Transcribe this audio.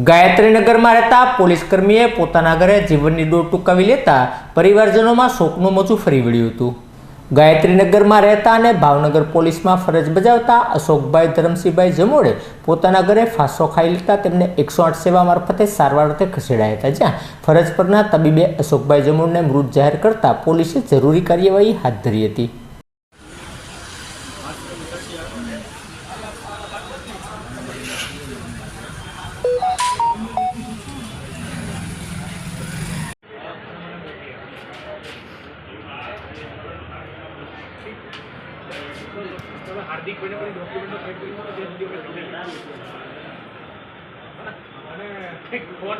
ગાયત્રીનગરમાં રહેતા પોલીસકર્મીએ પોતાના ઘરે જીવનની દોર ટૂંકાવી લેતા પરિવારજનોમાં શોકનું મોજું ફરી વળ્યું હતું। ગાયત્રીનગરમાં રહેતા અને ભાવનગર પોલીસમાં ફરજ બજાવતા અશોકભાઈ ધરમસિંહભાઈ જમોડે પોતાના ઘરે ફાંસો ખાઈ લેતા તેમને 108 સેવા મારફતે સારવાર અર્થે ખસેડાયા હતા, જ્યાં ફરજ પરના તબીબે અશોકભાઈ જમોડને મૃત જાહેર કરતા પોલીસે જરૂરી કાર્યવાહી હાથ ધરી હતી। हार्दिक डॉक्यूमेंटो साइड फोन